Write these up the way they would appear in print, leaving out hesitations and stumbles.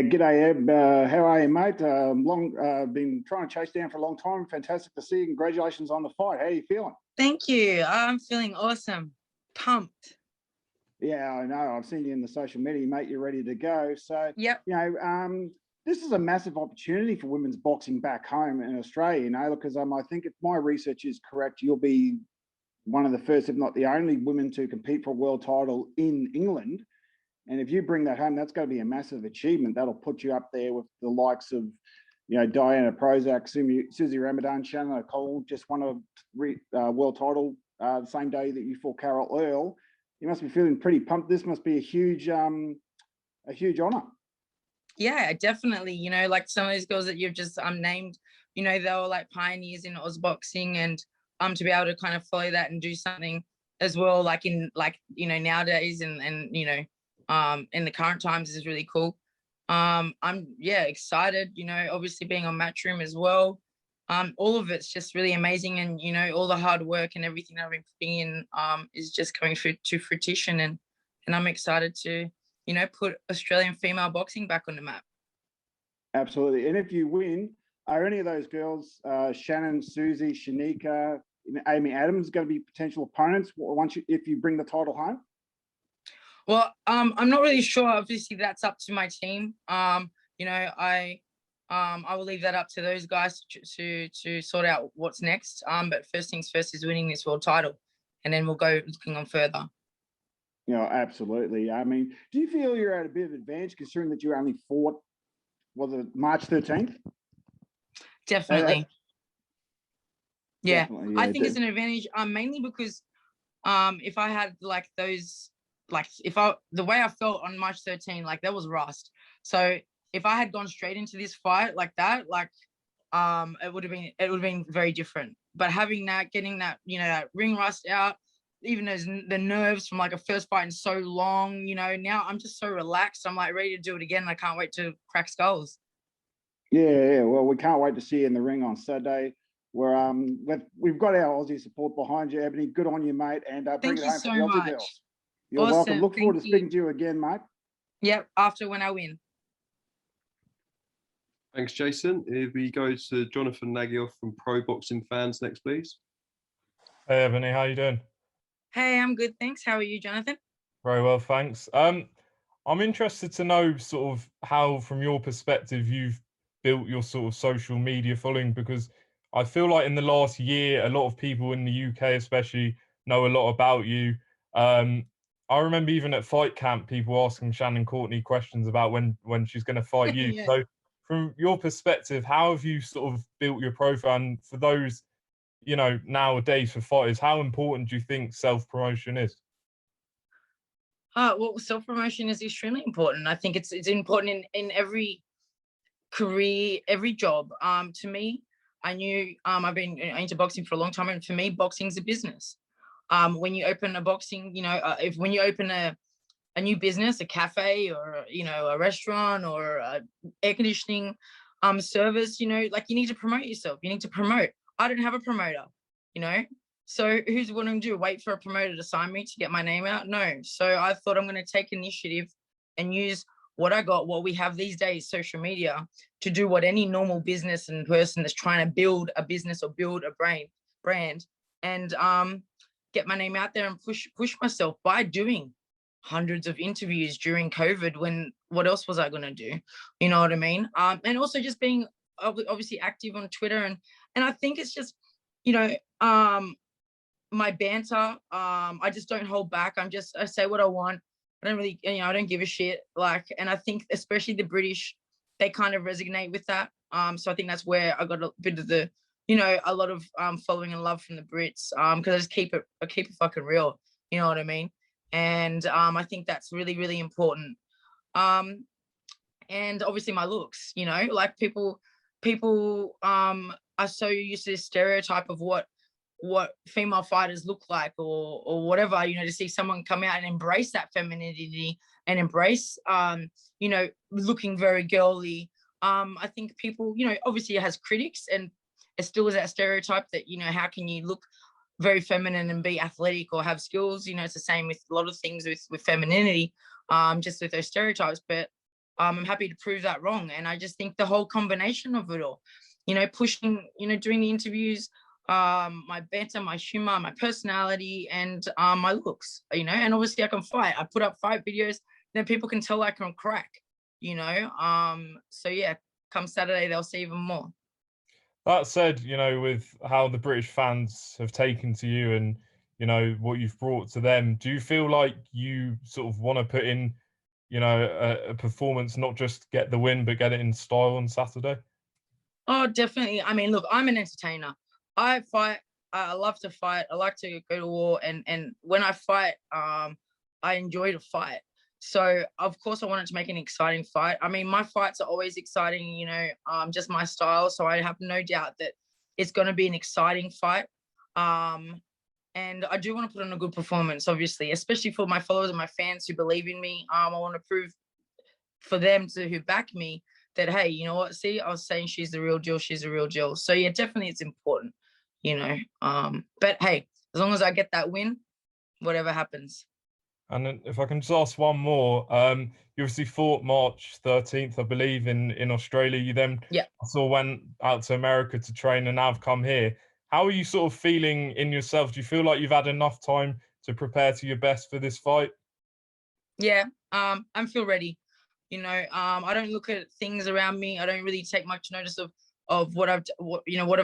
Yeah, g'day, Eb. How are you, mate? Been trying to chase down for a long time. Fantastic to see you. Congratulations on the fight. How are you feeling? Thank you. I'm feeling awesome. Pumped. Yeah, I know. I've seen you in the social media, mate. You're ready to go. So, Yep. This is a massive opportunity for women's boxing back home in Australia, because I think if my research is correct, you'll be one of the first, if not the only, women to compete for a world title in England. And if you bring that home, that's going to be a massive achievement. That'll put you up there with the likes of, Diana Prozac, Susie Ramadan, Shannon O'Connell just won a world title the same day that you fought Carol Earl. You must be feeling pretty pumped. This must be a huge honour. Yeah, definitely. Like some of those girls that you've just named, they were like pioneers in Oz boxing, and to be able to kind of follow that and do something as well, like in nowadays and in the current times is really cool. I'm excited, obviously being on Matchroom as well. All of it's just really amazing, and all the hard work and everything that I've been putting in is just coming to fruition, and I'm excited to put Australian female boxing back on the map. Absolutely. And if you win, are any of those girls, Shannon, Susie, Shanika, Amy Adams, going to be potential opponents if you bring the title home? Well, I'm not really sure. Obviously, that's up to my team. I will leave that up to those guys to sort out what's next. But first things first is winning this world title, and then we'll go looking on further. Absolutely. I mean, do you feel you're at a bit of advantage considering that you only fought, was it March 13th? Definitely. Yeah. Definitely, I think it's an advantage, mainly because if I had like those, the way I felt on March 13, like that was rust. So if I had gone straight into this fight like that, it would have been very different. But having that, getting that, that ring rust out, even the nerves from like a first fight in so long, now I'm just so relaxed. I'm like ready to do it again. I can't wait to crack skulls. Yeah. Well, we can't wait to see you in the ring on Saturday. Where we've got our Aussie support behind you, Ebony. Good on you, mate. And bring it home for the Aussie girls. You're welcome. Look forward to speaking to you again, mate. Yep, after when I win. Thanks, Jason. If we go to Jonathan Nagyoff from Pro Boxing Fans next, please. Hey, Ebony, how you doing? Hey, I'm good, thanks. How are you, Jonathan? Very well, thanks. I'm interested to know sort of how, from your perspective, you've built your sort of social media following, because I feel like in the last year, a lot of people in the UK especially know a lot about you. I remember even at fight camp, people asking Shannon Courtenay questions about when she's going to fight you. Yeah. So from your perspective, how have you sort of built your profile? And for those, nowadays for fighters, how important do you think self-promotion is? Well, self-promotion is extremely important. I think it's important in every career, every job. To me, I knew I've been into boxing for a long time, and for me, boxing's a business. When you open a boxing, when you open a new business, a cafe or a restaurant or a air conditioning service, you need to promote yourself. You need to promote. I don't have a promoter, so who's going to do? Wait for a promoter to sign me to get my name out? No. So I thought I'm going to take initiative and use what I got, what we have these days, social media, to do what any normal business and person that's trying to build a business or build a brand and get my name out there and push myself by doing hundreds of interviews during COVID, when what else was I going to do? You know what I mean? And also just being obviously active on Twitter. And I think it's just, my banter, I just don't hold back. I say what I want. I don't really, I don't give a shit. And I think especially the British, they kind of resonate with that. So I think that's where I got a bit of the, a lot of following and love from the Brits, because I just keep it fucking real. You know what I mean? And I think that's really, really important. And obviously my looks, people are so used to this stereotype of what female fighters look like or whatever, to see someone come out and embrace that femininity and embrace, looking very girly. I think people, obviously it has critics, and it still is that stereotype that, how can you look very feminine and be athletic or have skills? It's the same with a lot of things with femininity, just with those stereotypes. But I'm happy to prove that wrong. And I just think the whole combination of it all, pushing, doing the interviews, my banter, my humor, my personality, and my looks, and obviously I can fight. I put up fight videos, then people can tell I can crack, so yeah, come Saturday, they'll see even more. That said, with how the British fans have taken to you and, what you've brought to them, do you feel like you sort of want to put in, a performance, not just get the win, but get it in style on Saturday? Oh, definitely. I mean, look, I'm an entertainer. I fight. I love to fight. I like to go to war. And when I fight, I enjoy to fight. So, of course, I wanted to make an exciting fight. I mean, my fights are always exciting, just my style. So I have no doubt that it's going to be an exciting fight. And I do want to put on a good performance, obviously, especially for my followers and my fans who believe in me. I want to prove for them who back me that, hey, you know what? See, I was saying she's the real deal. She's the real deal. So yeah, definitely it's important, but hey, as long as I get that win, whatever happens. And then if I can just ask one more, you obviously fought March 13th, I believe, in Australia. You then went out to America to train and now have come here. How are you sort of feeling in yourself? Do you feel like you've had enough time to prepare to your best for this fight? Yeah, I feel ready. I don't look at things around me. I don't really take much notice of what I've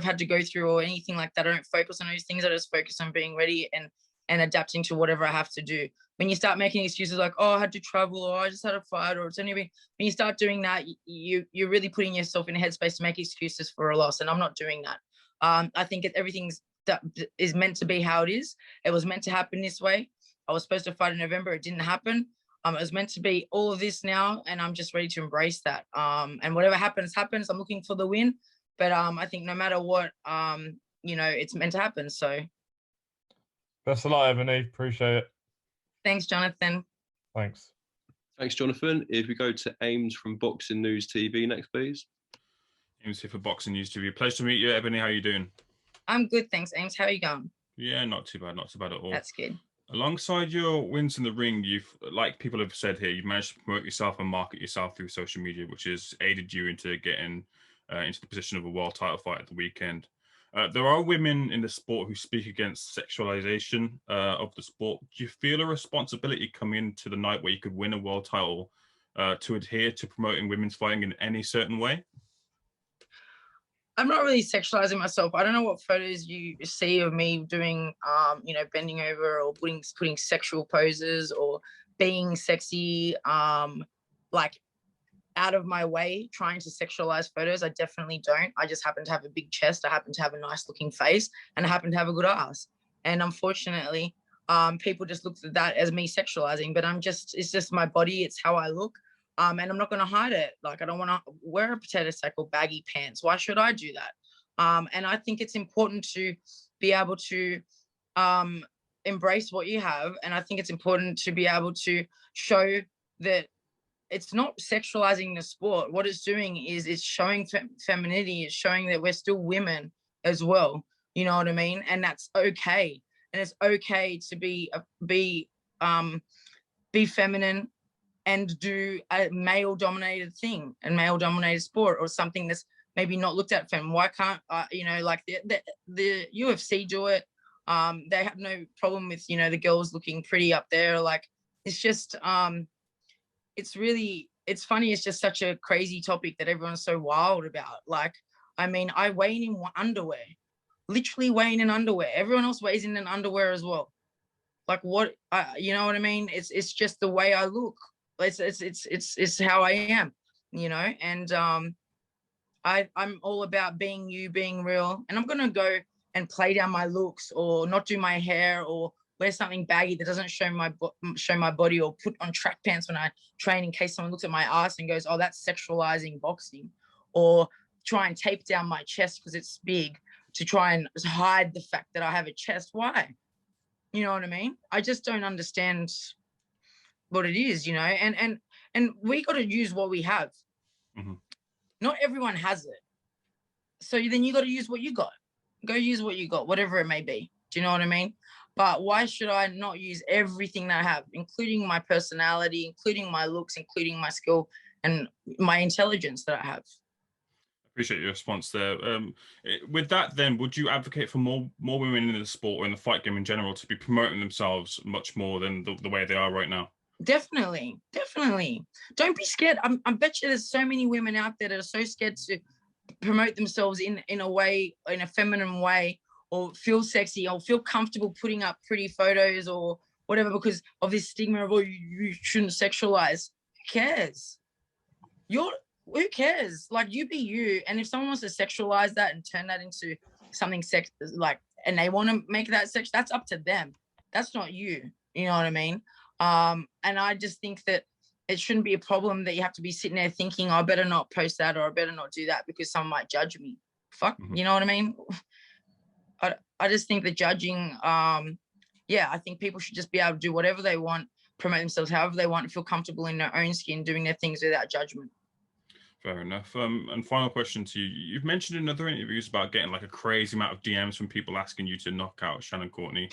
had to go through or anything like that. I don't focus on those things. I just focus on being ready and adapting to whatever I have to do. When you start making excuses like, oh, I had to travel, or I just had a fight, or it's only when you start doing that, you're really putting yourself in a headspace to make excuses for a loss. And I'm not doing that. I think everything's that is meant to be how it is. It was meant to happen this way. I was supposed to fight in November. It didn't happen. It was meant to be all of this now, and I'm just ready to embrace that. And whatever happens, happens. I'm looking for the win, but I think no matter what, it's meant to happen. So, best of luck, Ebanie. Appreciate it. Thanks, Jonathan. Thanks. Thanks, Jonathan. If we go to Ames from Boxing News TV next, please. Ames here for Boxing News TV. Pleasure to meet you, Ebanie. How are you doing? I'm good, thanks, Ames. How are you going? Yeah, not too bad. Not too bad at all. That's good. Alongside your wins in the ring, you've, like people have said here, you've managed to promote yourself and market yourself through social media, which has aided you into getting into the position of a world title fight at the weekend. There are women in the sport who speak against sexualization of the sport. Do you feel a responsibility coming into the night where you could win a world title to adhere to promoting women's fighting in any certain way? I'm not really sexualizing myself. I don't know what photos you see of me doing, bending over or putting sexual poses or being sexy, like out of my way, trying to sexualize photos. I definitely don't. I just happen to have a big chest. I happen to have a nice looking face, and I happen to have a good ass. And unfortunately, people just look at that as me sexualizing, but it's just my body. It's how I look. And I'm not going to hide it. Like, I don't want to wear a potato sack or baggy pants. Why should I do that? And I think it's important to be able to embrace what you have. And I think it's important to be able to show that it's not sexualizing the sport. What it's doing is it's showing femininity. It's showing that we're still women as well. You know what I mean? And that's okay. And it's okay to be feminine and do a male-dominated thing and male-dominated sport, or something that's maybe not looked at femme. Why can't like the UFC do it? They have no problem with the girls looking pretty up there. Like, it's just it's funny. It's just such a crazy topic that everyone's so wild about. Like, I mean, I weigh in underwear, literally weighing in underwear. Everyone else weighs in underwear as well. Like, what? You know what I mean? It's just the way I look. It's how I am, and I'm all about being you, being real. And I'm gonna go and play down my looks, or not do my hair, or wear something baggy that doesn't show my body, or put on track pants when I train in case someone looks at my ass and goes, oh, that's sexualizing boxing, or try and tape down my chest because it's big to try and hide the fact that I have a chest. Why? You know what I mean? I just don't understand what it is, and we got to use what we have. Mm-hmm. Not everyone has it. So then you got to use what you got. Go use what you got, whatever it may be. Do you know what I mean? But why should I not use everything that I have, including my personality, including my looks, including my skill and my intelligence that I have. Appreciate your response there. With that, then, would you advocate for more women in the sport or in the fight game in general to be promoting themselves much more than the way they are right now? Definitely. Don't be scared. I bet you there's so many women out there that are so scared to promote themselves in a way, in a feminine way, or feel sexy or feel comfortable putting up pretty photos or whatever because of this stigma of, oh, you shouldn't sexualize. Who cares? Who cares? Like, you be you. And if someone wants to sexualize that and turn that into something and they want to make that sex, that's up to them. That's not you. You know what I mean? And I just think that it shouldn't be a problem that you have to be sitting there thinking, oh, I better not post that or I better not do that because someone might judge me. Fuck, you know what I mean? I just think that judging, I think people should just be able to do whatever they want, promote themselves however they want, and feel comfortable in their own skin, doing their things without judgment. Fair enough. And final question to you. You've mentioned in other interviews about getting like a crazy amount of DMs from people asking you to knock out Shannon Courtenay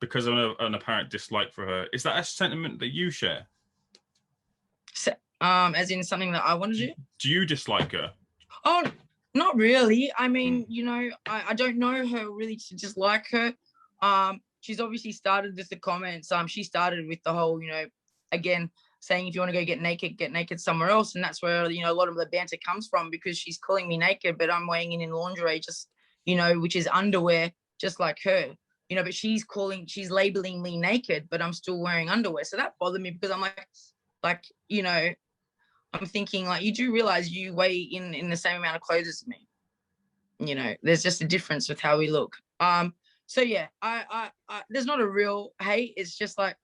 because of an apparent dislike for her. Is that a sentiment that you share? So, as in something that I want to do? Do you dislike her? Oh, not really. I mean, you know, I don't know her really to dislike her. She's obviously started with the comments. She started with the whole, you know, again, saying if you want to go get naked somewhere else. And that's where, you know, a lot of the banter comes from because she's calling me naked, but I'm weighing in lingerie, just, you know, which is underwear, just like her, you know, but she's labeling me naked, but I'm still wearing underwear. So that bothered me because I'm like, you know, I'm thinking like, you do realize you weigh in the same amount of clothes as me. You know, there's just a difference with how we look. So yeah, I there's not a real hate. It's just like,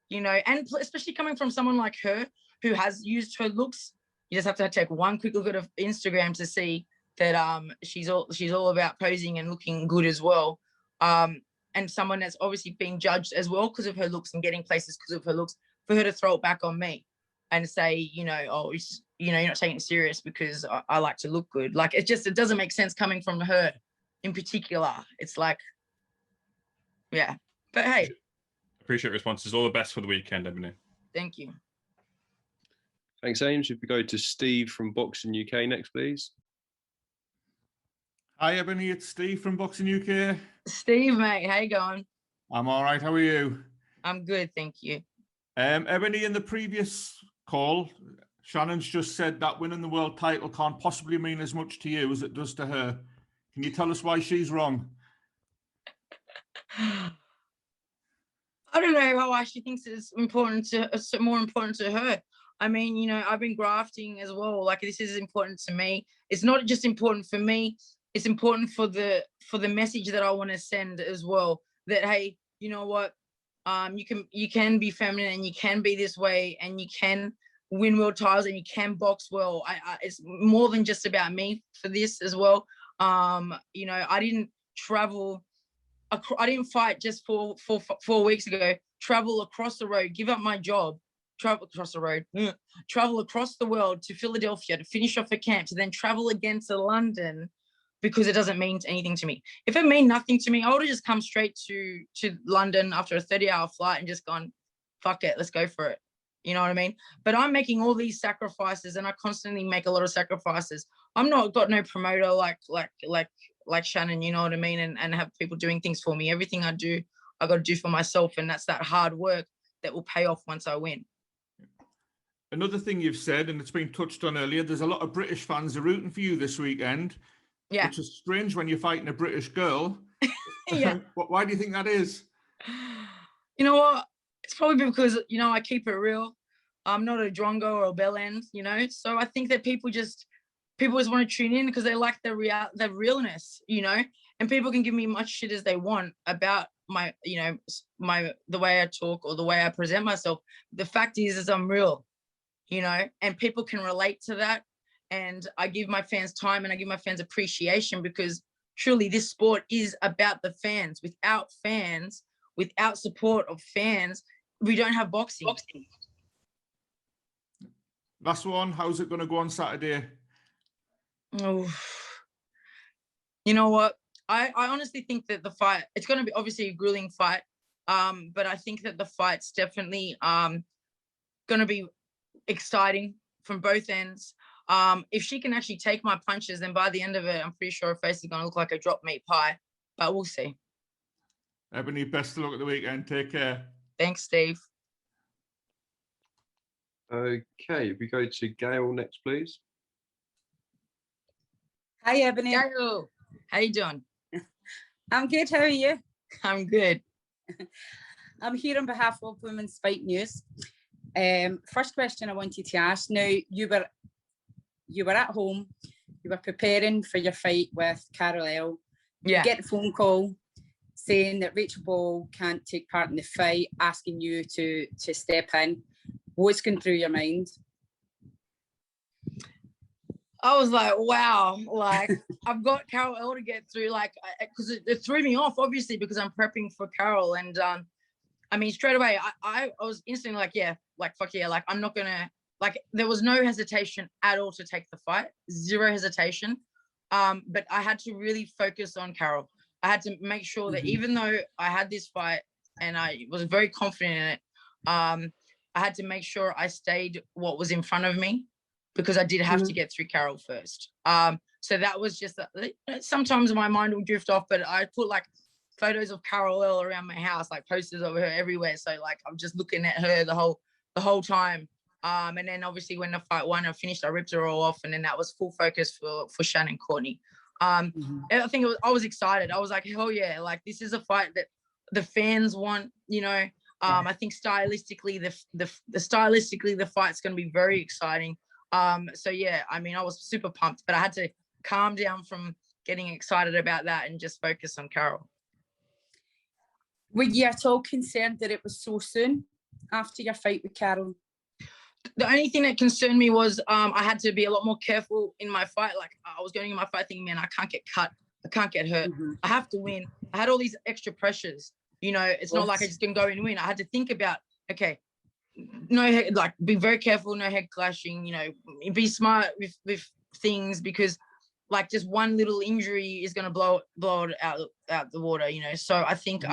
you know, and especially coming from someone like her who has used her looks, you just have to take one quick look at Instagram to see that she's all about posing and looking good as well. And someone that's obviously being judged as well because of her looks and getting places because of her looks, for her to throw it back on me and say, you know, oh, you know, you're not taking it serious because I like to look good. Like, it doesn't make sense coming from her in particular. It's like, yeah, but hey. Appreciate responses. All the best for the weekend, Ebanie. Thank you. Thanks, Ames. If we go to Steve from Boxing UK next, please. Hi, Ebanie. It's Steve from Boxing UK. Steve, mate, how you going? I'm all right. How are you? I'm good, thank you. Ebanie, in the previous call, Shannon's just said that winning the world title can't possibly mean as much to you as it does to her. Can you tell us why she's wrong? I don't know how she thinks it's more important to her. I mean, you know, I've been grafting as well. Like, this is important to me. It's not just important for me. It's important for the message that I want to send as well. That, hey, you know what? You can be feminine and you can be this way and you can win world titles and you can box well. It's more than just about me for this as well. You know, I didn't travel. I didn't fight just 4 weeks ago. Travel across the road, give up my job, travel across the road, travel across the world to Philadelphia to finish off a camp, to then travel again to London because it doesn't mean anything to me. If it meant nothing to me, I would have just come straight to London after a 30-hour flight and just gone, fuck it, let's go for it. You know what I mean? But I'm making all these sacrifices, and I constantly make a lot of sacrifices. I'm not got no promoter like Shannon, you know what I mean? And have people doing things for me. Everything I do, I got to do for myself. And that's that hard work that will pay off once I win. Another thing you've said, and it's been touched on earlier, there's a lot of British fans are rooting for you this weekend. Yeah. Which is strange when you're fighting a British girl. Yeah. Why do you think that is? You know what? It's probably because, you know, I keep it real. I'm not a drongo or a bell end, you know? So I think that people just want to tune in because they like the realness, you know? And people can give me much shit as they want about my, you know, the way I talk or the way I present myself. The fact is I'm real, you know? And people can relate to that. And I give my fans time and I give my fans appreciation because truly this sport is about the fans. Without support of fans, we don't have boxing. Last one, how's it going to go on Saturday? Oh, you know what? I honestly think that the fight, it's going to be obviously a grueling fight. But I think that the fight's definitely going to be exciting. from both ends. If she can actually take my punches, then by the end of it, I'm pretty sure her face is going to look like a drop meat pie, but we'll see. Ebony, best of luck at the weekend. Take care. Thanks, Steve. Okay, we go to Gail next, please. Hi, Ebony. Hello. How you doing? I'm good. How are you? I'm good. I'm here on behalf of Women's Fight News. First question I wanted to ask. Now, you were at home. You were preparing for your fight with Carol L. Yeah. You get a phone call saying that Rachel Ball can't take part in the fight, asking you to step in. What's going through your mind? I was like, wow, like I've got Carol L to get through, like, because it threw me off, obviously, because I'm prepping for Carol. And I mean, straight away, I was instantly like, yeah, like, fuck yeah, like, I'm not gonna, like, there was no hesitation at all to take the fight, zero hesitation. But I had to really focus on Carol. I had to make sure that even though I had this fight and I was very confident in it, I had to make sure I stayed what was in front of me, because I did have to get through Carol first. So that was just, sometimes my mind will drift off, but I put like photos of Carol L around my house, like posters of her everywhere. So like, I'm just looking at her the whole time. And then obviously when the fight won, I finished, I ripped her all off. And then that was full focus for Shannon Courtenay. I think I was excited. I was like, hell yeah, like this is a fight that the fans want, you know. I think stylistically, the fight's going to be very exciting. So yeah, I mean, I was super pumped, but I had to calm down from getting excited about that and just focus on Carol. Were you at all concerned that it was so soon after your fight with Carol? The only thing that concerned me was I had to be a lot more careful in my fight. Like, I was going in my fight thinking, man, I can't get cut. I can't get hurt. I have to win. I had all these extra pressures. You know, it's not like I just can go and win. I had to think about, okay, like, be very careful, no head clashing, you know, be smart with things, because like just one little injury is going to blow it out the water, you know. So I think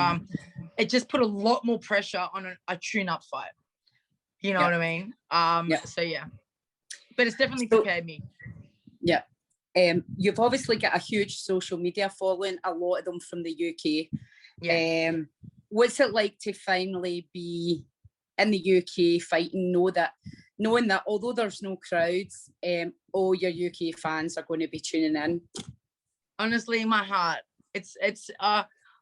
it just put a lot more pressure on a tune-up fight. You know what I mean? So yeah, but it's definitely prepared me. Yeah. You've obviously got a huge social media following, a lot of them from the UK. Yeah. What's it like to finally be in the UK fighting, knowing that although there's no crowds, all your UK fans are going to be tuning in? Honestly, my heart,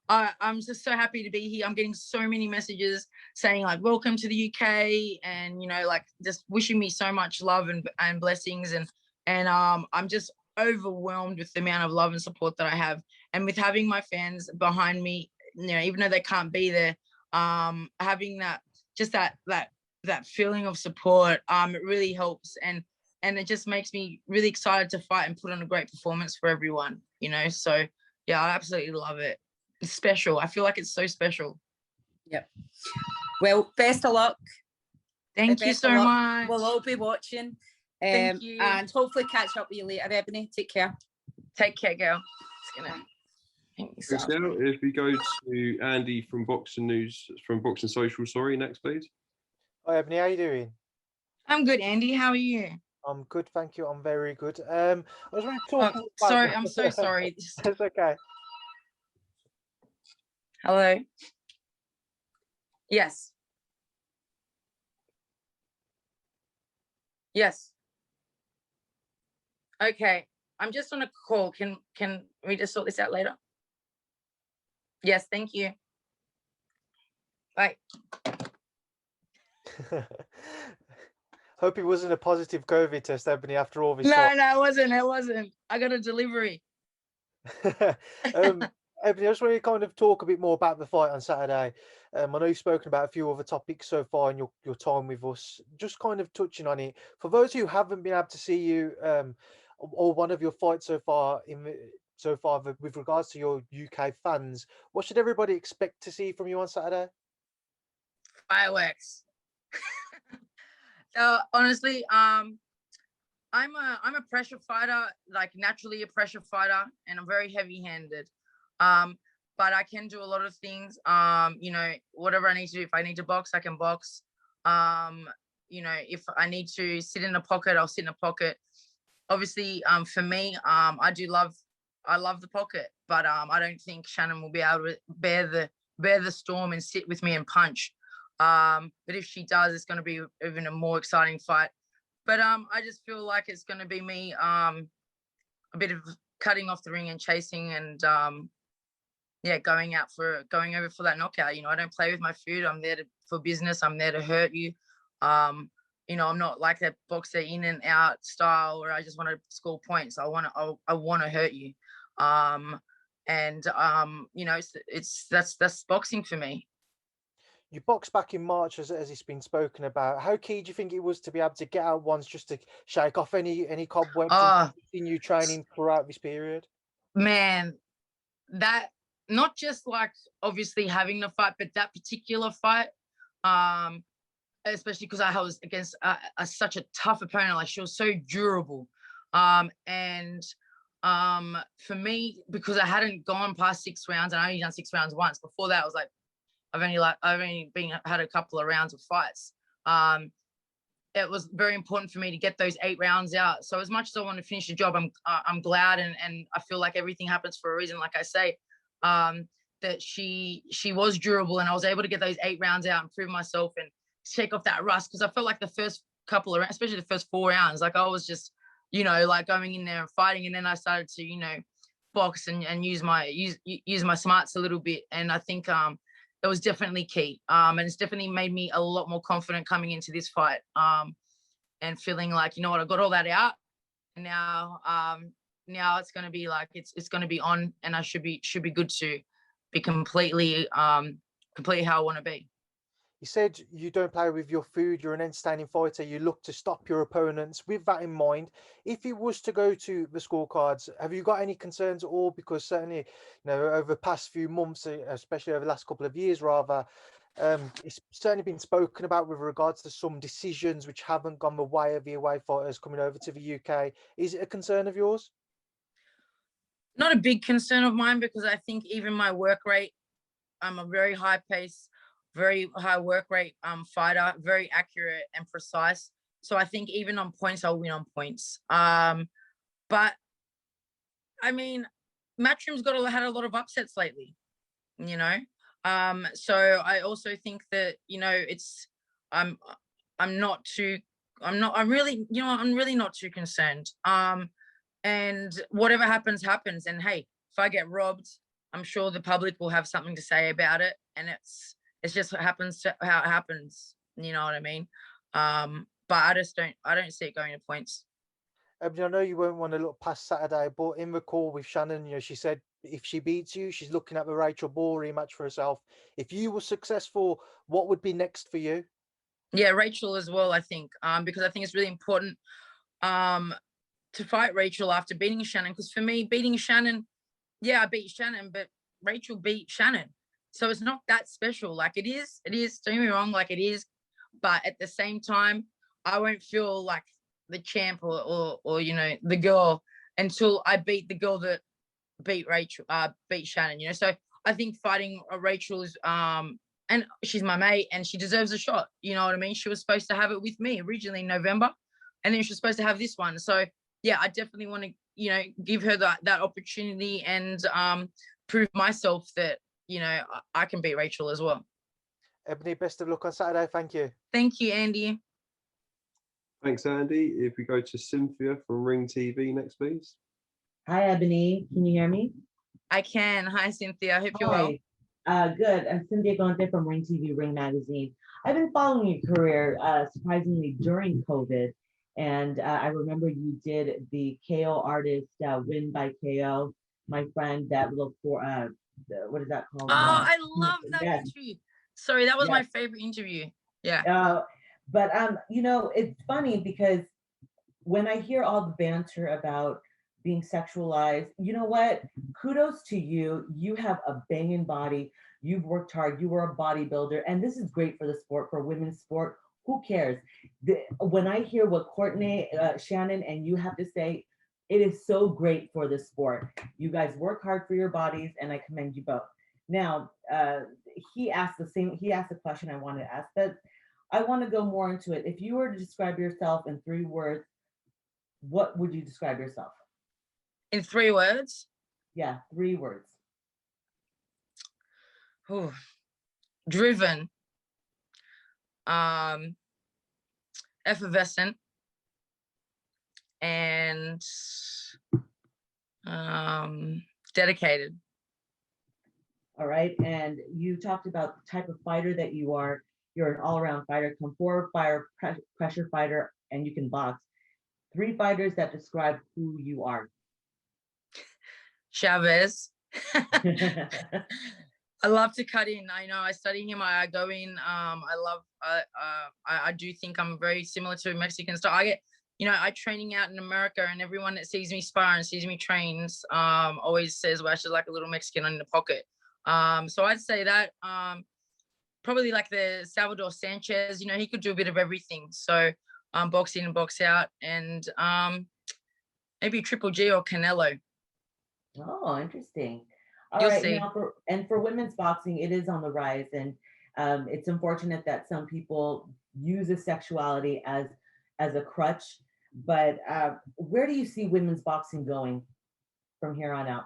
I'm just so happy to be here. I'm getting so many messages saying like, welcome to the UK, and, you know, like just wishing me so much love and blessings. And I'm just overwhelmed with the amount of love and support that I have. And with having my fans behind me, you know, even though they can't be there, having that feeling of support, it really helps. And it just makes me really excited to fight and put on a great performance for everyone, you know. So yeah, I absolutely love it. It's special. I feel like it's so special. Yep. Well, best of luck. Thank you so much. We'll all be watching. Thank you. And hopefully catch up with you later, Ebony. Take care. Take care, girl. Thanks. If we go to Andy from Boxing Social, sorry, next, please. Hi, Ebony. How you doing? I'm good, Andy. How are you? I'm good, thank you. I'm very good. I was going to talk. Sorry, I'm so sorry. It's okay. Hello. Yes. Yes. Okay. I'm just on a call. Can we just sort this out later? Yes, thank you. Bye. Hope it wasn't a positive COVID test, Ebony, after all this. No, it wasn't. I got a delivery. Ebony, I just want to kind of talk a bit more about the fight on Saturday. I know you've spoken about a few other topics so far in your time with us. Just kind of touching on it. For those who haven't been able to see you or one of your fights so far with regards to your UK fans, what should everybody expect to see from you on Saturday? Fireworks. Honestly, I'm a pressure fighter, like naturally a pressure fighter, and I'm very heavy-handed. But I can do a lot of things. You know, whatever I need to do. If I need to box, I can box. you know, if I need to sit in a pocket, I'll sit in a pocket. Obviously, for me, I love the pocket, but I don't think Shannon will be able to bear the storm and sit with me and punch. But if she does, it's going to be even a more exciting fight. But I just feel like it's going to be me a bit of cutting off the ring and chasing and yeah, going over for that knockout. You know, I don't play with my food. I'm there for business. I'm there to hurt you. You know, I'm not like that boxer in and out style where I just want to score points. I want to hurt you. You know, that's boxing for me. You boxed back in March, as it's been spoken about. How key do you think it was to be able to get out once, just to shake off any cobwebs and continue training throughout this period? Man, that, not just like obviously having the fight, but that particular fight, especially because I was against such a tough opponent. Like, she was so durable, for me, because I hadn't gone past 6 rounds, and I only done 6 rounds once. Before that, I was like, I've only had a couple of rounds of fights. It was very important for me to get those 8 rounds out. So as much as I want to finish the job, I'm glad, and I feel like everything happens for a reason. Like I say, that she was durable, and I was able to get those 8 rounds out and prove myself and shake off that rust. Because I felt like the first couple of rounds, especially the first 4 rounds, like I was just, you know, like going in there and fighting, and then I started to, you know, box and use my smarts a little bit. And I think it was definitely key. And it's definitely made me a lot more confident coming into this fight. And feeling like, you know what, I got all that out, and now it's going to be like, it's going to be on, and I should be good to be completely how I want to be. You said you don't play with your food. You're an entertaining fighter. You look to stop your opponents. With that in mind, if it was to go to the scorecards, have you got any concerns at all? Because certainly, you know, over the past few months, especially over the last couple of years, rather, it's certainly been spoken about with regards to some decisions which haven't gone the way of the away fighters coming over to the UK. Is it a concern of yours? Not a big concern of mine, because I think even my work rate, I'm a very high pace, very high work rate fighter, very accurate and precise. So I think even on points, I'll win on points. But I mean, Matchroom's had a lot of upsets lately, you know. So I also think that, you know, I'm really not too concerned. And whatever happens. And hey, if I get robbed, I'm sure the public will have something to say about it. And it's just what happens to how it happens. You know what I mean? But I don't see it going to points. I know you won't want to look past Saturday, but in the call with Shannon, you know, she said if she beats you, she's looking at the Rachel Ball rematch for herself. If you were successful, what would be next for you? Yeah, Rachel as well, I think, because I think it's really important to fight Rachel after beating Shannon. Because for me, beating Shannon, yeah, I beat Shannon, but Rachel beat Shannon. So it's not that special. Like it is, don't get me wrong, like it is. But at the same time, I won't feel like the champ or you know, the girl until I beat the girl that beat Shannon, you know. So I think fighting Rachel is and she's my mate and she deserves a shot, you know what I mean? She was supposed to have it with me originally in November, and then she was supposed to have this one. So yeah, I definitely want to, you know, give her that opportunity and prove myself that, you know, I can beat Rachel as well. Ebony, best of luck on Saturday. Thank you. Thank you, Andy. Thanks, Andy. If we go to Cynthia from Ring TV next, please. Hi, Ebony. Can you hear me? I can. Hi, Cynthia. I hope you're well. Good. I'm Cynthia Gonte from Ring TV, Ring Magazine. I've been following your career, surprisingly, during COVID. And I remember you did the KO artist win by KO. My friend, that little what is that called? Oh, I love that interview. Sorry, that was my favorite interview. Yeah. But you know, it's funny because when I hear all the banter about being sexualized, you know what? Kudos to you. You have a banging body. You've worked hard. You were a bodybuilder, and this is great for the sport, for women's sport. Who cares? When I hear what Courtenay, Shannon, and you have to say, it is so great for the sport. You guys work hard for your bodies, and I commend you both. Now, he asked the question I wanted to ask, but I want to go more into it. If you were to describe yourself in 3 words, what would you describe yourself? In 3 words? Yeah, 3 words. Ooh. Driven, effervescent, and dedicated. All right. And you talked about the type of fighter that you are. You're an all-around fighter, comfort fire, pressure fighter, and you can box. 3 fighters that describe who you are. Chavez. I love to cut in. I know I study him. I go in. I do think I'm very similar to Mexican style. I get, I training out in America, and everyone that sees me spar and sees me trains always says, well, she's like a little Mexican in the pocket. So I'd say that probably like the Salvador Sanchez, he could do a bit of everything. So box in and box out, and maybe Triple G or Canelo. Oh, interesting. All You'll right. see. Now for women's boxing, it is on the rise, and it's unfortunate that some people use a sexuality as a crutch. But where do you see women's boxing going from here on out?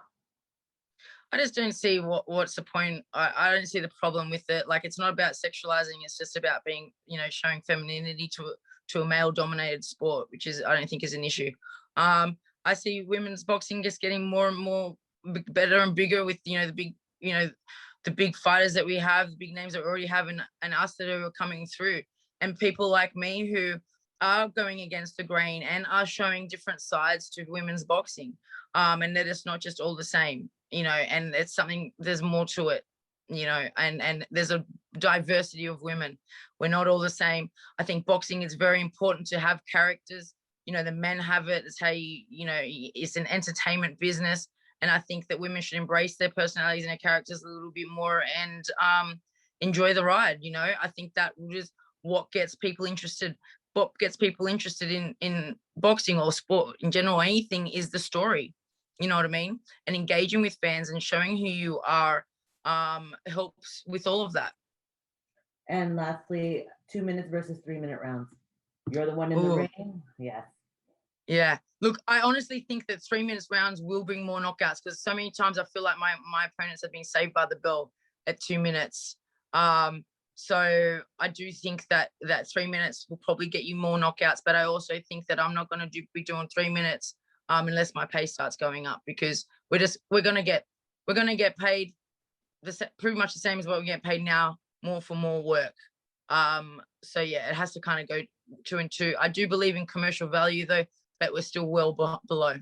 I just don't see what's the point. I don't see the problem with it. Like, it's not about sexualizing. It's just about being, showing femininity to a male-dominated sport, which I don't think is an issue. I see women's boxing just getting more and more better and bigger with, the big fighters that we have, the big names that we already have, and us that are coming through, and people like me who are going against the grain and are showing different sides to women's boxing, and that it's not just all the same, and it's something, there's more to it, and there's a diversity of women. We're not all the same. I think boxing is very important to have characters. The men have it. It's how it's an entertainment business. And I think that women should embrace their personalities and their characters a little bit more, and enjoy the ride. I think that is what gets people interested. What gets people interested in boxing or sport in general, anything, is the story. You know what I mean? And engaging with fans and showing who you are helps with all of that. And lastly, 2 minutes versus 3-minute rounds. You're the one in the ring. Yes. Yeah. Look, I honestly think that 3 minutes rounds will bring more knockouts, because so many times I feel like my opponents have been saved by the bell at 2 minutes. So I do think that 3 minutes will probably get you more knockouts, but I also think that I'm not going to be doing 3 minutes unless my pay starts going up, because we're going to get paid pretty much the same as what we get paid now, more for more work. So yeah, it has to kind of go 2 and 2. I do believe in commercial value though, but we're still well below.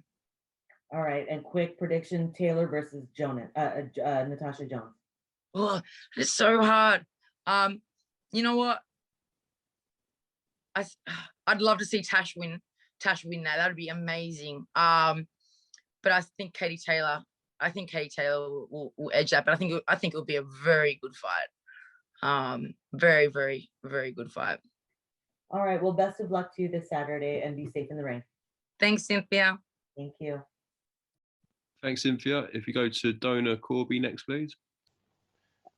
All right, and quick prediction: Taylor versus Natasha Jones. Oh, it's so hard. You know what? I'd love to see Tash win that. That would be amazing. But I think Katie Taylor will edge that. But I think it will be a very good fight. Very, very, very good fight. All right. Well, best of luck to you this Saturday, and be safe in the ring. Thanks, Cynthia. Thank you. Thanks, Cynthia. If you go to Dona Corby next, please.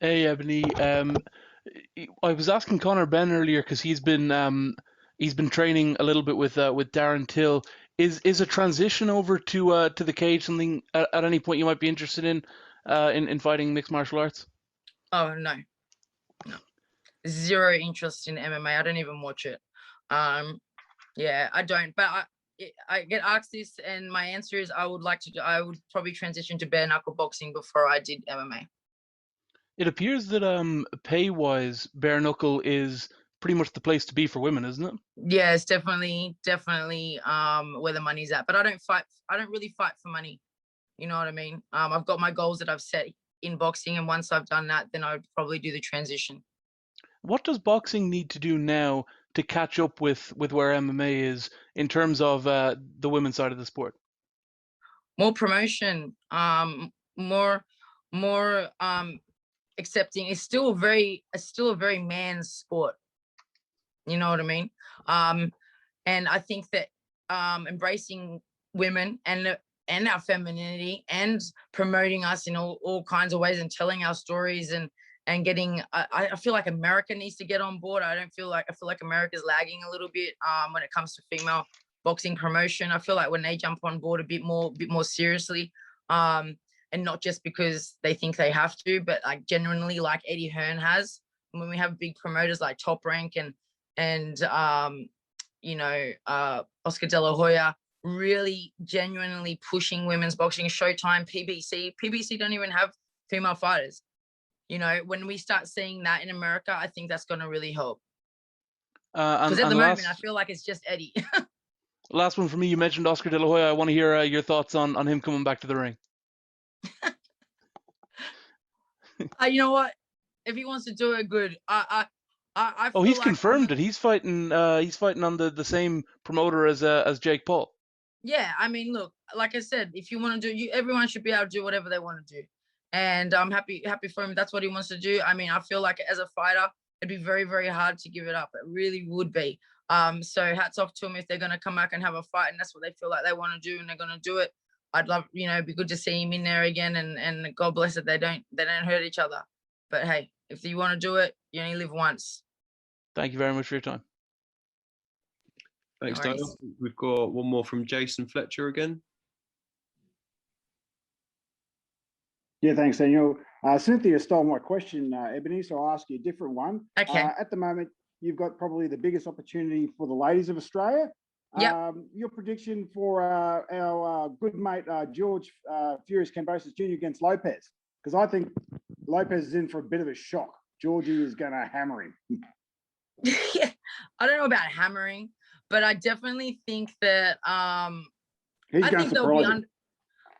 Hey, Ebony. I was asking Conor Benn earlier, because he's been training a little bit with Darren Till. Is a transition over to the cage something at any point you might be interested in fighting mixed martial arts? Oh no. Zero interest in MMA. I don't even watch it. Yeah, I don't. But I get asked this, and my answer is I would probably transition to bare knuckle boxing before I did MMA. It appears that pay-wise, bare knuckle is pretty much the place to be for women, isn't it? Yeah, it's definitely where the money's at. But I don't really fight for money. You know what I mean? I've got my goals that I've set in boxing, and once I've done that, then I would probably do the transition. What does boxing need to do now to catch up with where MMA is in terms of the women's side of the sport? More promotion, more accepting. It's still a very man's sport. You know what I mean? And I think that embracing women and our femininity and promoting us in all kinds of ways, and telling our stories and and getting. I feel like America needs to get on board. I feel like America's lagging a little bit when it comes to female boxing promotion. I feel like when they jump on board a bit more seriously, and not just because they think they have to, but like genuinely, like Eddie Hearn has. When we have big promoters like Top Rank and Oscar De La Hoya really genuinely pushing women's boxing, Showtime, PBC don't even have female fighters. When we start seeing that in America, I think that's going to really help. Because at the moment, I feel like it's just Eddie. Last one for me. You mentioned Oscar De La Hoya. I want to hear your thoughts on him coming back to the ring. You know what? If he wants to do it, good. I Oh, feel he's like confirmed it. He's fighting on the same promoter as Jake Paul. Yeah, I mean, look, like I said, if you want to do, everyone should be able to do whatever they want to do, and I'm happy for him. That's what he wants to do. I mean, I feel like as a fighter, it'd be very, very hard to give it up. It really would be. So hats off to him if they're going to come back and have a fight, and that's what they feel like they want to do, and they're going to do it. I'd love, it'd be good to see him in there again, and God bless it, they don't hurt each other. But hey, if you want to do it, you only live once. Thank you very much for your time. Thanks, No Daniel. worries. We've got one more from Jason Fletcher again. Yeah, thanks, Daniel. Cynthia stole my question, Ebony, so I'll ask you a different one. Okay. At the moment, you've got probably the biggest opportunity for the ladies of Australia. Yep. Your prediction for our good mate, George Furious Cambosis Jr. against Lopez, because I think Lopez is in for a bit of a shock. Georgie is going to hammer him. Yeah, I don't know about hammering, but I definitely think that He's going to surprise him.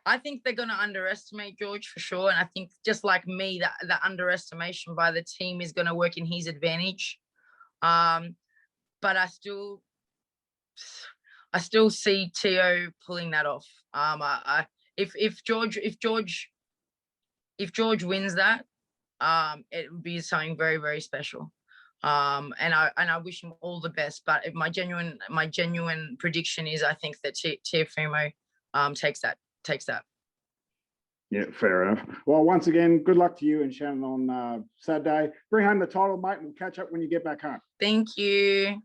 I think they're going to underestimate George for sure, and I think just like me, that underestimation by the team is going to work in his advantage. But I still see Teo pulling that off. If George wins that, it would be something very, very special. And I wish him all the best. But my genuine prediction is I think that Teofimo takes that. Yeah, fair enough. Well, once again, good luck to you and Shannon on Saturday. Bring home the title, mate, and we'll catch up when you get back home. Thank you.